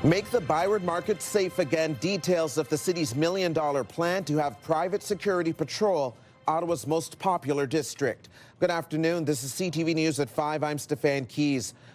Make the ByWard Market safe again. Details of the city's $1 million plan to have private security patrol Ottawa's most popular district. Good afternoon. This is CTV News at 5. I'm Stefan.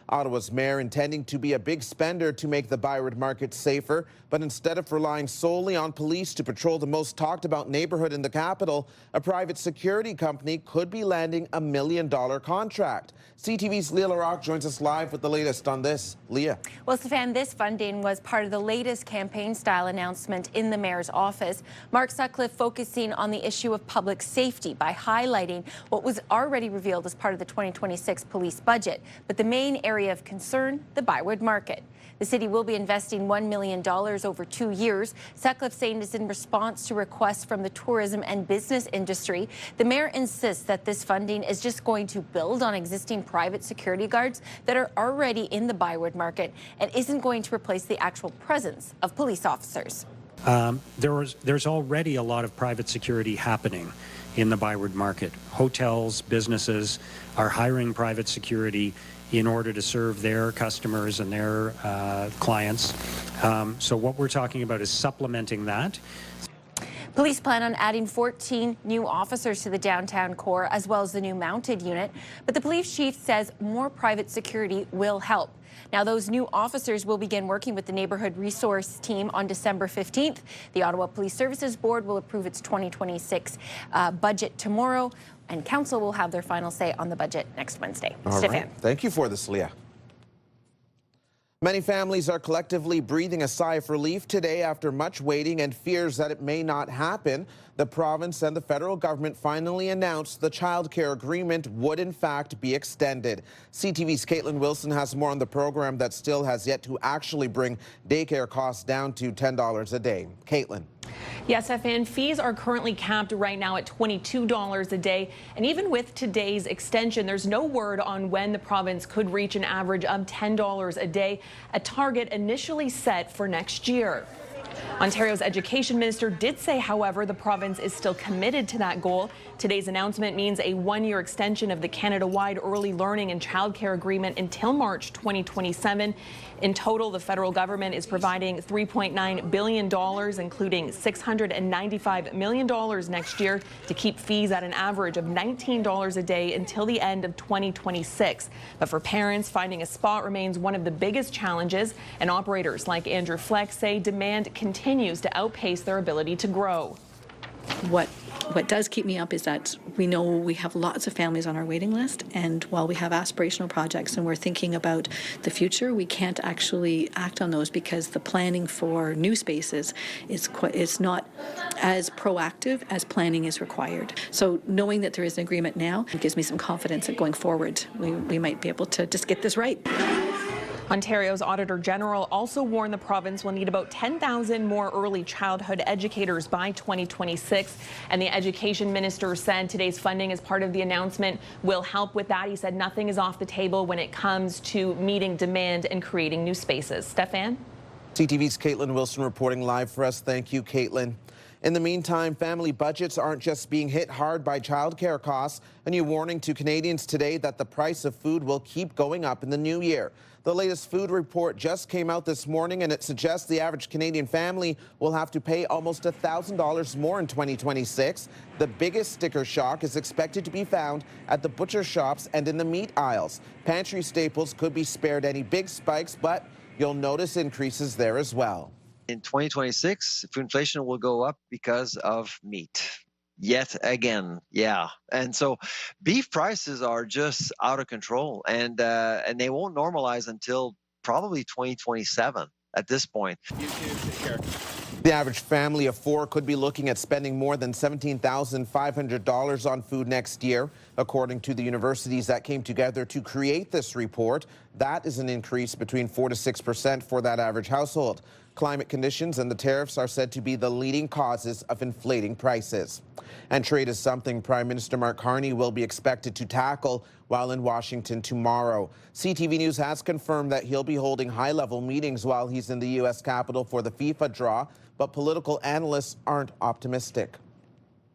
Ottawa's mayor intending to be a big spender to make the ByWard Market safer, but instead of relying solely on police to patrol the most talked about neighborhood in the capital, a private security company could be landing a $1 million contract. CTV's Leah LaRocque joins us live with the latest on this. Leah. Well, Stefan, this funding was part of the latest campaign-style announcement in the mayor's office. Mark Sutcliffe focusing on the issue of public safety by highlighting what was already revealed as part of the 2026 police budget. But the main area of concern, the ByWard Market. The city will be investing $1 million over 2 years. Sutcliffe saying it's in response to requests from the tourism and business industry. The mayor insists that this funding is just going to build on existing private security guards that are already in the ByWard Market and isn't going to replace the actual presence of police officers. There's already a lot of private security happening in the ByWard Market. Hotels, businesses are hiring private security in order to serve their customers and their clients. So what we're talking about is supplementing that. Police plan on adding 14 new officers to the downtown core, as well as the new mounted unit. But the police chief says more private security will help. Now, those new officers will begin working with the neighborhood resource team on December 15th. The Ottawa Police Services Board will approve its 2026 budget tomorrow, and council will have their final say on the budget next Wednesday. All right. Thank you for this, Leah. Many families are collectively breathing a sigh of relief today after much waiting and fears that it may not happen. The province and the federal government finally announced the childcare agreement would in fact be extended. CTV's Katelyn Wilson has more on the program that still has yet to actually bring daycare costs down to $10 a day. Katelyn. Yes, Stefan, fees are currently capped right now at $22 a day. And even with today's extension, there's no word on when the province could reach an average of $10 a day, a target initially set for next year. Ontario's education minister did say, however, the province is still committed to that goal. Today's announcement means a one-year extension of the Canada-wide early learning and childcare agreement until March 2027. In total, the federal government is providing $3.9 billion, including $695 million next year, to keep fees at an average of $19 a day until the end of 2026. But for parents, finding a spot remains one of the biggest challenges, and operators like Andrew Flex say demand continues to outpace their ability to grow. What does keep me up is that we know we have lots of families on our waiting list, and while we have aspirational projects and we're thinking about the future, we can't actually act on those because the planning for new spaces is not as proactive as planning is required. So knowing that there is an agreement now gives me some confidence that going forward we might be able to just get this right. Ontario's Auditor General also warned the province will need about 10,000 more early childhood educators by 2026. And the education minister said today's funding as part of the announcement will help with that. He said nothing is off the table when it comes to meeting demand and creating new spaces. Stefan? CTV's Katelyn Wilson reporting live for us. Thank you, Katelyn. In the meantime, family budgets aren't just being hit hard by childcare costs. A new warning to Canadians today that the price of food will keep going up in the new year. The latest food report just came out this morning, and it suggests the average Canadian family will have to pay almost $1,000 more in 2026. The biggest sticker shock is expected to be found at the butcher shops and in the meat aisles. Pantry staples could be spared any big spikes, but you'll notice increases there as well. In 2026, food inflation will go up because of meat. Yet again, yeah. And so beef prices are just out of control, and they won't normalize until probably 2027 at this point. You too. Take care. The average family of four could be looking at spending more than $17,500 on food next year, according to the universities that came together to create this report. That is an increase between 4 to 6% for that average household. Climate conditions and the tariffs are said to be the leading causes of inflating prices. And trade is something Prime Minister Mark Carney will be expected to tackle while in Washington tomorrow. CTV News has confirmed that he'll be holding high-level meetings while he's in the U.S. Capitol for the FIFA draw, but political analysts aren't optimistic.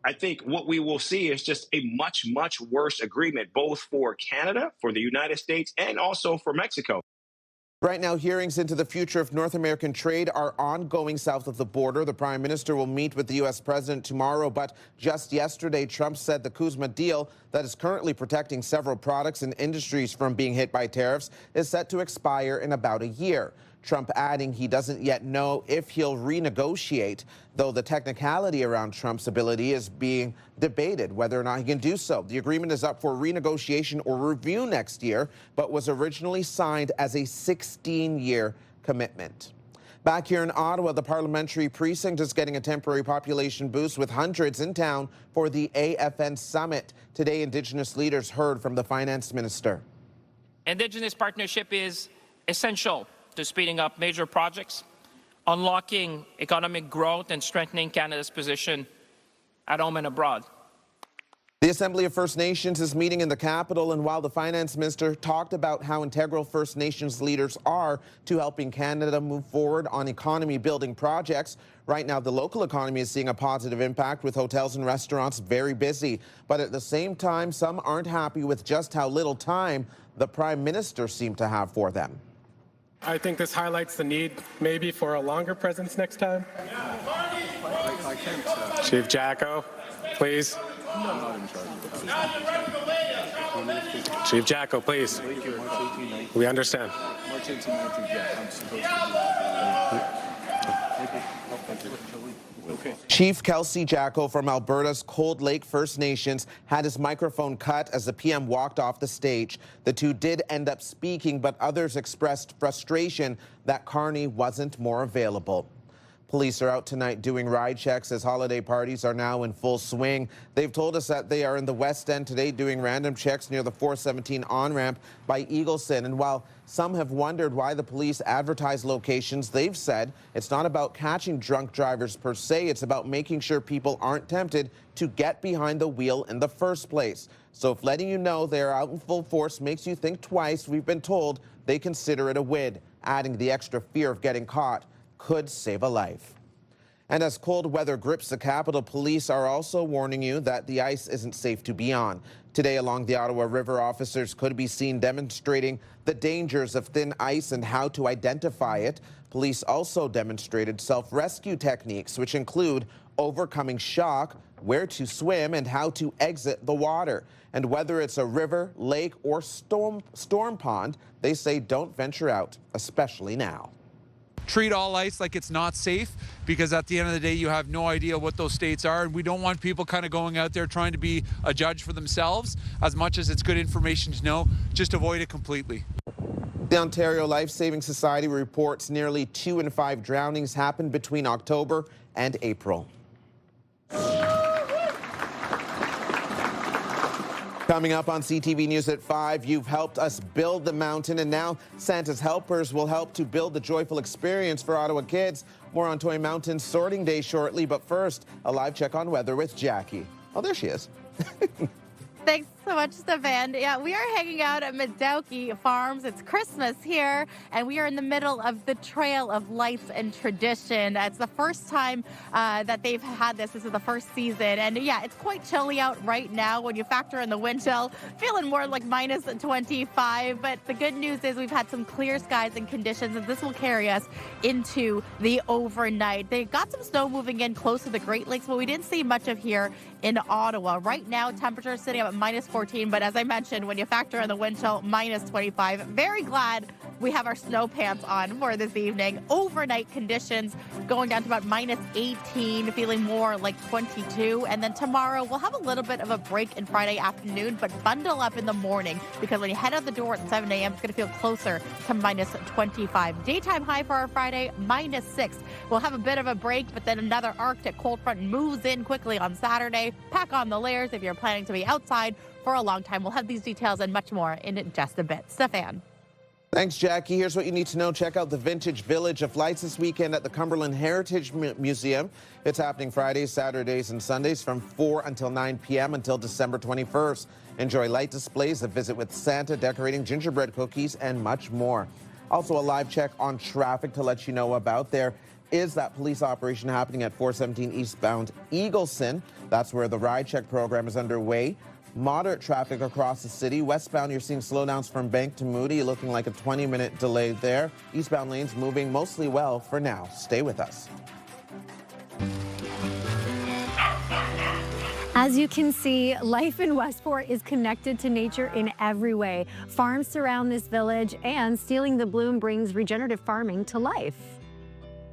I think what we will see is just a much, much worse agreement, both for Canada, for the United States, and also for Mexico. Right now, hearings into the future of North American trade are ongoing south of the border. The Prime Minister will meet with the U.S. President tomorrow, but just yesterday, Trump said the CUSMA deal that is currently protecting several products and industries from being hit by tariffs is set to expire in about a year. Trump adding he doesn't yet know if he'll renegotiate, though the technicality around Trump's ability is being debated whether or not he can do so. The agreement is up for renegotiation or review next year, but was originally signed as a 16-year commitment. Back here in Ottawa, the parliamentary precinct is getting a temporary population boost with hundreds in town for the AFN Summit. Today, Indigenous leaders heard from the finance minister. Indigenous partnership is essential to speeding up major projects, unlocking economic growth, and strengthening Canada's position at home and abroad. The Assembly of First Nations is meeting in the capital, and while the finance minister talked about how integral First Nations leaders are to helping Canada move forward on economy-building projects, right now the local economy is seeing a positive impact with hotels and restaurants very busy. But at the same time, some aren't happy with just how little time the Prime Minister seemed to have for them. I think this highlights the need maybe for a longer presence next time. Chief Jacko, please. Chief Jacko, please. We understand. Chief Kelsey Jacko from Alberta's Cold Lake First Nations had his microphone cut as the PM walked off the stage. The two did end up speaking, but others expressed frustration that Carney wasn't more available. Police are out tonight doing ride checks as holiday parties are now in full swing. They've told us that they are in the West End today doing random checks near the 417 on-ramp by Eagleson. And while some have wondered why the police advertise locations, they've said it's not about catching drunk drivers per se. It's about making sure people aren't tempted to get behind the wheel in the first place. So if letting you know they're out in full force makes you think twice, we've been told they consider it a win, adding the extra fear of getting caught could save a life. And as cold weather grips the capital, police are also warning you that the ice isn't safe to be on. Today along the Ottawa River, officers could be seen demonstrating the dangers of thin ice and how to identify it. Police also demonstrated self-rescue techniques, which include overcoming shock, where to swim, and how to exit the water. And whether it's a river, lake, or storm pond, they say don't venture out, especially now. Treat all ice like it's not safe, because at the end of the day you have no idea what those states are, and we don't want people kind of going out there trying to be a judge for themselves. As much as it's good information to know, just avoid it completely. The Ontario Life Saving Society reports nearly 2 in 5 drownings happened between October and April. Coming up on CTV News at 5, you've helped us build the mountain, and now Santa's helpers will help to build the joyful experience for Ottawa kids. More on Toy Mountain Sorting Day shortly, but first, a live check on weather with Jackie. Oh, there she is. Thanks so much, Stefan. Yeah, we are hanging out at Medowki Farms. It's Christmas here, and we are in the middle of the Trail of Lights and Tradition. It's the first time that they've had this. This is the first season, and yeah, it's quite chilly out right now when you factor in the wind chill. Feeling more like minus 25, but the good news is we've had some clear skies and conditions, and this will carry us into the overnight. They got some snow moving in close to the Great Lakes, but we didn't see much of here in Ottawa. Right now, temperature is sitting up at minus 14, but as I mentioned, when you factor in the wind chill, minus 25. Very glad we have our snow pants on for this evening. Overnight conditions going down to about minus 18, feeling more like 22. And then tomorrow, we'll have a little bit of a break in Friday afternoon, but bundle up in the morning, because when you head out the door at 7 a.m., it's going to feel closer to minus 25. Daytime high for our Friday, minus 6. We'll have a bit of a break, but then another Arctic cold front moves in quickly on Saturday. Pack on the layers if you're planning to be outside for a long time. We'll have these details and much more in just a bit. Stefan. Thanks, Jackie. Here's what you need to know. Check out the Vintage Village of Lights this weekend at the Cumberland Heritage Museum. It's happening Fridays, Saturdays, and Sundays from 4 until 9 p.m. until December 21st. Enjoy light displays, a visit with Santa, decorating gingerbread cookies, and much more. Also, a live check on traffic to let you know about. There is that police operation happening at 417 eastbound Eagleson. That's where the ride check program is underway. moderate traffic across the city. Westbound, you're seeing slowdowns from Bank to Moody, looking like a 20-minute delay there. Eastbound lanes moving mostly well for now. Stay with us. As you can see, life in Westport is connected to nature in every way. Farms surround this village, and Stealing the Bloom brings regenerative farming to life.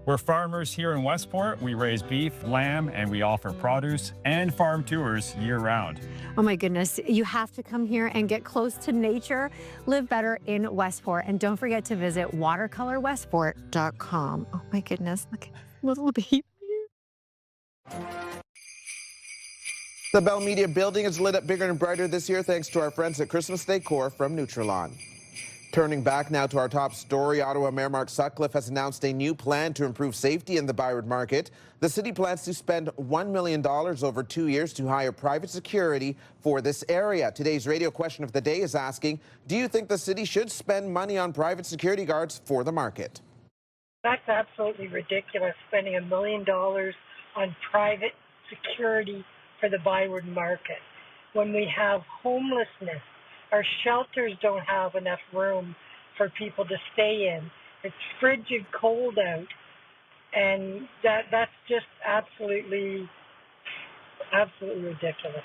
We're farmers here in Westport. We raise beef, lamb, and we offer produce and farm tours year-round. Oh my goodness, you have to come here and get close to nature. Live better in Westport. And don't forget to visit watercolorwestport.com. Oh my goodness, look at little baby. The Bell Media building is lit up bigger and brighter this year thanks to our friends at Christmas Decor from Nutrilon. Turning back now to our top story, Ottawa Mayor Mark Sutcliffe has announced a new plan to improve safety in the ByWard Market. The city plans to spend $1 million over 2 years to hire private security for this area. Today's radio question of the day is asking, do you think the city should spend money on private security guards for the market? That's absolutely ridiculous, spending $1 million on private security for the ByWard Market. When we have homelessness, our shelters don't have enough room for people to stay in. It's frigid cold out, and that's just absolutely ridiculous.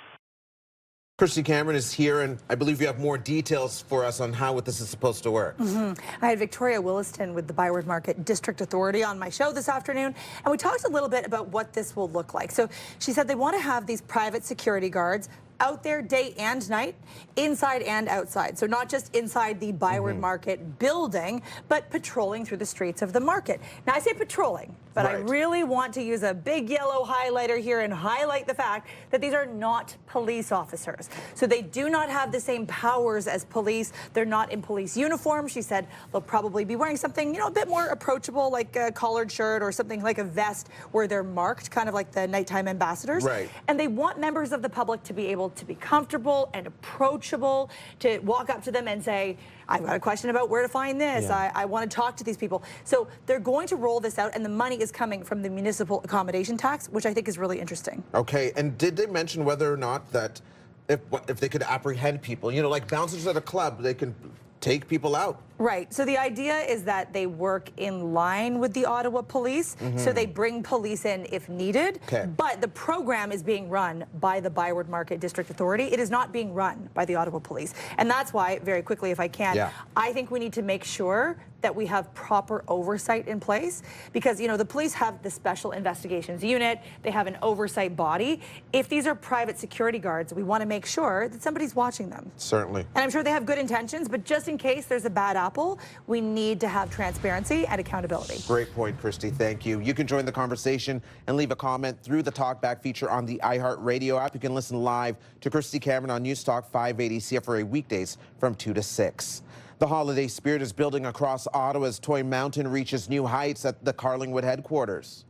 Christy Cameron is here, and I believe you have more details for us on how this is supposed to work. I had Victoria Williston with the ByWard Market District Authority on my show this afternoon, and we talked a little bit about what this will look like. So she said they want to have these private security guards out there day and night, inside and outside. So not just inside the ByWard Market building, but patrolling through the streets of the market. Now I say patrolling, but I really want to use a big yellow highlighter here and highlight the fact that these are not police officers. So they do not have the same powers as police. They're not in police uniform. She said they'll probably be wearing something, a bit more approachable, like a collared shirt or something like a vest where they're marked, kind of like the nighttime ambassadors. Right. And they want members of the public to be able to be comfortable and approachable, to walk up to them and say, I've got a question about where to find this. I want to talk to these people. So they're going to roll this out, and the money is coming from the municipal accommodation tax, which I think is really interesting. Okay, and did they mention whether or not that if they could apprehend people, like bouncers at a club, they can take people out? Right. So the idea is that they work in line with the Ottawa Police. So they bring police in if needed. But the program is being run by the ByWard Market District Authority. It is not being run by the Ottawa Police. And that's why, very quickly, if I can, I think we need to make sure that we have proper oversight in place, because the police have the Special Investigations Unit, they have an oversight body. If these are private security guards, we want to make sure that somebody's watching them. Certainly. And I'm sure they have good intentions, but just in case there's a bad apple, we need to have transparency and accountability. Great point, Christy. Thank you. You can join the conversation and leave a comment through the Talkback feature on the iHeartRadio app. You can listen live to Christy Cameron on Newstalk 580 CFRA weekdays from 2 to 6. The holiday spirit is building across Ottawa as Toy Mountain reaches new heights at the Carlingwood headquarters.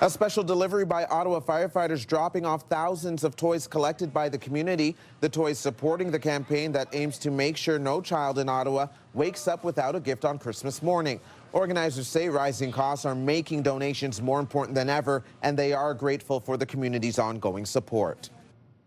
A special delivery by Ottawa firefighters dropping off thousands of toys collected by the community. The toys supporting the campaign that aims to make sure no child in Ottawa wakes up without a gift on Christmas morning. Organizers say rising costs are making donations more important than ever, and they are grateful for the community's ongoing support.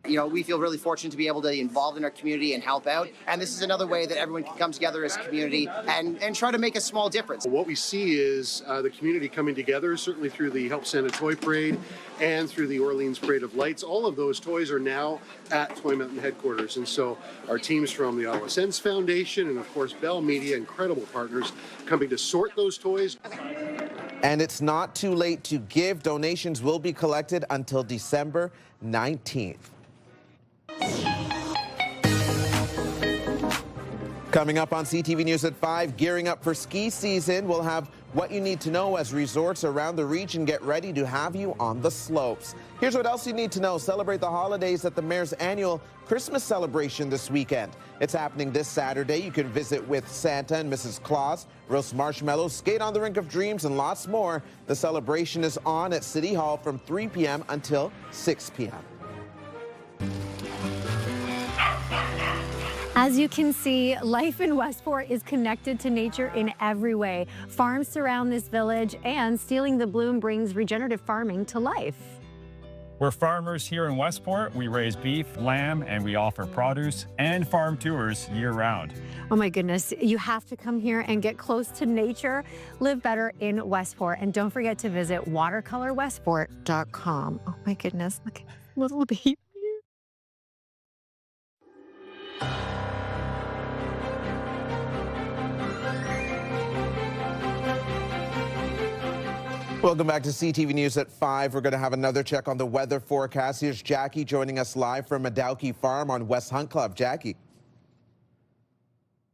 We feel really fortunate to be able to be involved in our community and help out. And this is another way that everyone can come together as a community and try to make a small difference. What we see is the community coming together, certainly through the Help Santa Toy Parade and through the Orleans Parade of Lights. All of those toys are now at Toy Mountain headquarters. And so our teams from the Ottawa Sense Foundation and, of course, Bell Media, incredible partners, coming to sort those toys. And it's not too late to give. Donations will be collected until December 19th. Coming up on CTV News at 5, gearing up for ski season. We'll have what you need to know as resorts around the region get ready to have you on the slopes. Here's what else you need to know. Celebrate the holidays at the Mayor's annual Christmas celebration this weekend. It's happening this Saturday. You can visit with Santa and Mrs. Claus, roast marshmallows, skate on the Rink of Dreams, and lots more. The celebration is on at City Hall from 3 p.m. until 6 p.m. As you can see, life in Westport is connected to nature in every way. Farms surround this village, and Stealing the Bloom brings regenerative farming to life. We're farmers here in Westport. We raise beef, lamb, and we offer produce and farm tours year-round. Oh my goodness, you have to come here and get close to nature. Live better in Westport. And don't forget to visit watercolorwestport.com. Oh my goodness, look at this little baby. Welcome back to CTV News at 5. We're going to have another check on the weather forecast. Here's Jackie joining us live from Madowkey Farm on West Hunt Club. Jackie.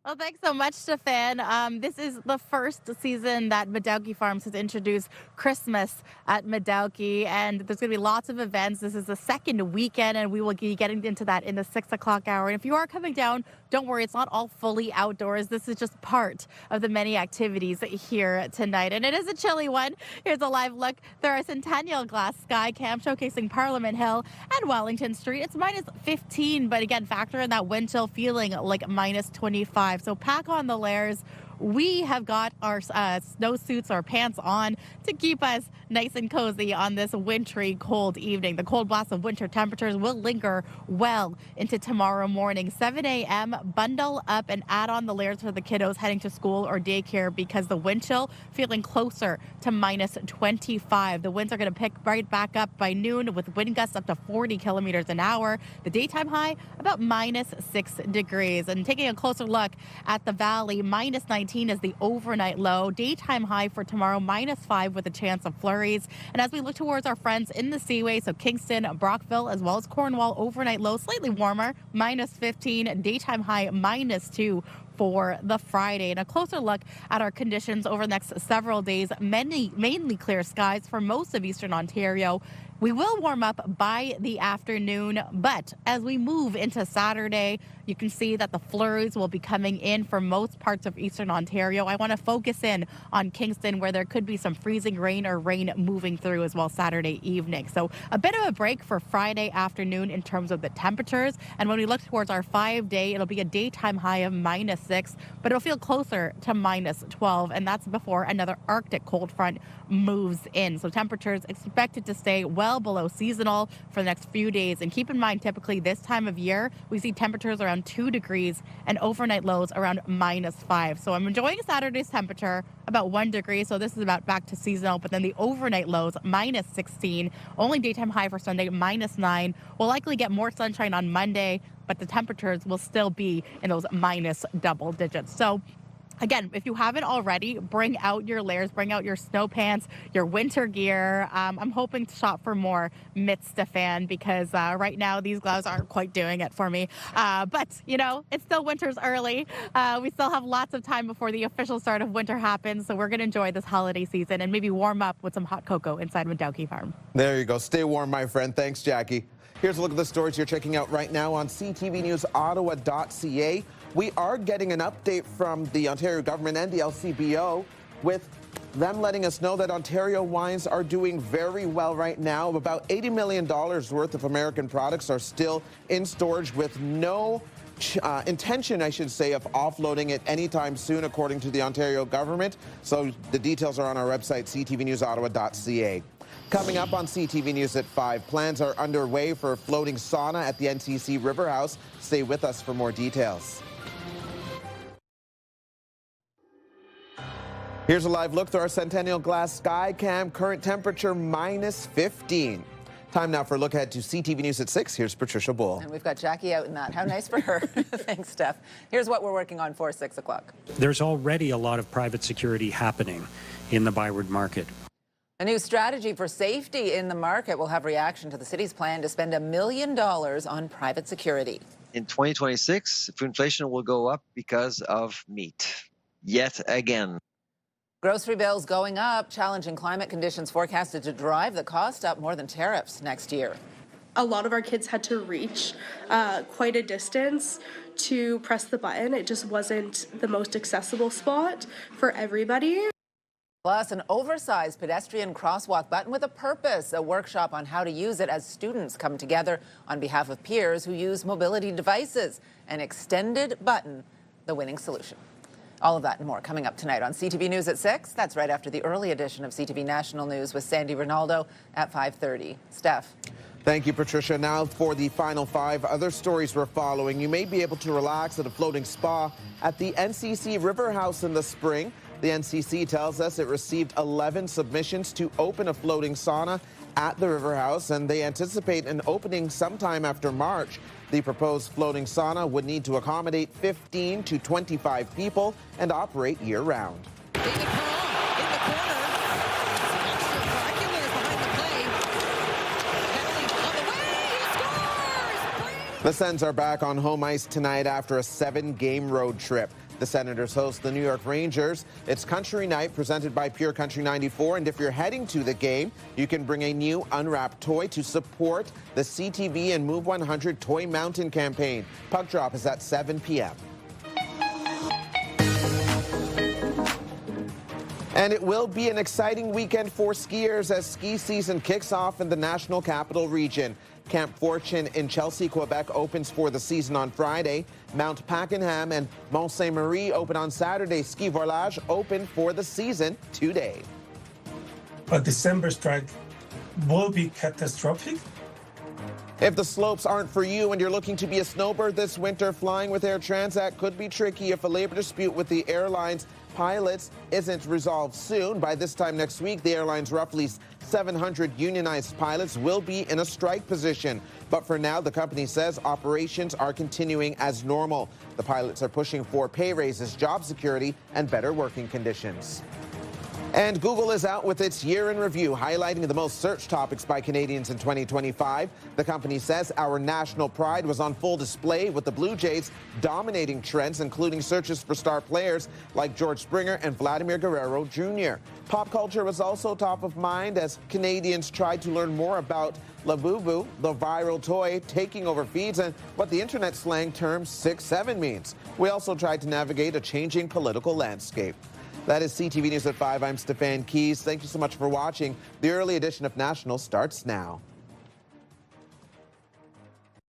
Well, thanks so much, Stefan. This is the first season that Madowkey Farms has introduced Christmas at Madowkey, and there's going to be lots of events. This is the second weekend, and we will be getting into that in the 6 o'clock hour. And if you are coming down, don't worry, it's not all fully outdoors. This is just part of the many activities here tonight. And it is a chilly one. Here's a live look through our Centennial Glass Sky Cam showcasing Parliament Hill and Wellington Street. It's minus 15, but again, factor in that wind chill feeling like minus 25. So pack on the layers. We have got our snowsuits or pants on to keep us nice and cozy on this wintry cold evening. The cold blast of winter temperatures will linger well into tomorrow morning. 7 a.m., bundle up and add on the layers for the kiddos heading to school or daycare because the wind chill feeling closer to minus 25. The winds are going to pick right back up by noon with wind gusts up to 40 kilometers an hour. The daytime high about minus 6 degrees. And taking a closer look at the valley, minus 19 is the overnight low. Daytime high for tomorrow, minus 5 with a chance of flurries. And as we look towards our friends in the Seaway, so Kingston, Brockville, as well as Cornwall, overnight low, slightly warmer, minus 15. Daytime high, minus 2 for the Friday. And a closer look at our conditions over the next several days. Mainly clear skies for most of eastern Ontario. We will warm up by the afternoon, but as we move into Saturday, you can see that the flurries will be coming in for most parts of eastern Ontario. I want to focus in on Kingston, where there could be some freezing rain or rain moving through as well Saturday evening. So a bit of a break for Friday afternoon in terms of the temperatures. And when we look towards our 5-day, it'll be a daytime high of minus 6, but it'll feel closer to minus 12. And that's before another Arctic cold front moves in. So temperatures expected to stay well below seasonal for the next few days. And keep in mind, typically this time of year, we see temperatures around 2 degrees and overnight lows around minus 5. So I'm enjoying Saturday's temperature about 1 degree. So this is about back to seasonal, but then the overnight lows minus 16, only daytime high for Sunday minus 9. We'll likely get more sunshine on Monday, but the temperatures will still be in those minus double digits. So again, if you haven't already, bring out your layers, bring out your snow pants, your winter gear. I'm hoping to shop for more mitts, Stefan, because right now these gloves aren't quite doing it for me. But, you know, it's still winter's early. We still have lots of time before the official start of winter happens, so we're going to enjoy this holiday season and maybe warm up with some hot cocoa inside Madowkey Farm. There you go. Stay warm, my friend. Thanks, Jackie. Here's a look at the stories you're checking out right now on ctvnewsottawa.ca. We are getting an update from the Ontario government and the LCBO with them letting us know that Ontario wines are doing very well right now. About $80 million worth of American products are still in storage with no intention, I should say, of offloading it anytime soon, according to the Ontario government. So the details are on our website, ctvnewsottawa.ca. Coming up on CTV News at 5, plans are underway for a floating sauna at the NCC River House. Stay with us for more details. Here's a live look through our Centennial Glass Sky Cam. Current temperature minus 15. Time now for a look ahead to CTV News at 6. Here's Patricia Bull. And we've got Jackie out in that. How nice for her. Thanks, Steph. Here's what we're working on for 6 o'clock. There's already a lot of private security happening in the ByWard Market. A new strategy for safety in the market will have reaction to the city's plan to spend $1 million on private security. In 2026, food inflation will go up because of meat. Yet again. Grocery bills going up, challenging climate conditions forecasted to drive the cost up more than tariffs next year. A lot of our kids had to reach quite a distance to press the button. It just wasn't the most accessible spot for everybody. Plus, an oversized pedestrian crosswalk button with a purpose, a workshop on how to use it as students come together on behalf of peers who use mobility devices. An extended button, the winning solution. All of that and more coming up tonight on CTV News at 6. That's right after the early edition of CTV National News with Sandy Ronaldo at 5:30. Steph. Thank you, Patricia. Now for the final 5 other stories we're following. You may be able to relax at a floating spa at the NCC River House in the spring. The NCC tells us it received 11 submissions to open a floating sauna at the River House, and they anticipate an opening sometime after March. The proposed floating sauna would need to accommodate 15 to 25 people and operate year-round. The Sens are back on home ice tonight after a 7-game road trip. The Senators host the New York Rangers. It's Country Night presented by Pure Country 94. And if you're heading to the game, you can bring a new unwrapped toy to support the CTV and Move 100 Toy Mountain campaign. Puck drop is at 7 p.m. And it will be an exciting weekend for skiers as ski season kicks off in the National Capital Region. Camp Fortune in Chelsea, Quebec opens for the season on Friday. Mount Pakenham and Mont Saint-Marie open on Saturday. Ski Volage open for the season today. A December strike will be catastrophic. If the slopes aren't for you and you're looking to be a snowbird this winter, flying with Air Transat could be tricky if a labor dispute with the airline's pilots isn't resolved soon. By this time next week, the airline's roughly 700 unionized pilots will be in a strike position. But for now, the company says operations are continuing as normal. The pilots are pushing for pay raises, job security, and better working conditions. And Google is out with its year in review, highlighting the most searched topics by Canadians in 2025. The company says our national pride was on full display, with the Blue Jays dominating trends, including searches for star players like George Springer and Vladimir Guerrero Jr. Pop culture was also top of mind as Canadians tried to learn more about Labubu, the viral toy taking over feeds, and what the internet slang term 6-7 means. We also tried to navigate a changing political landscape. That is CTV News at 5. I'm Stefan Keys. Thank you so much for watching. The early edition of National starts now.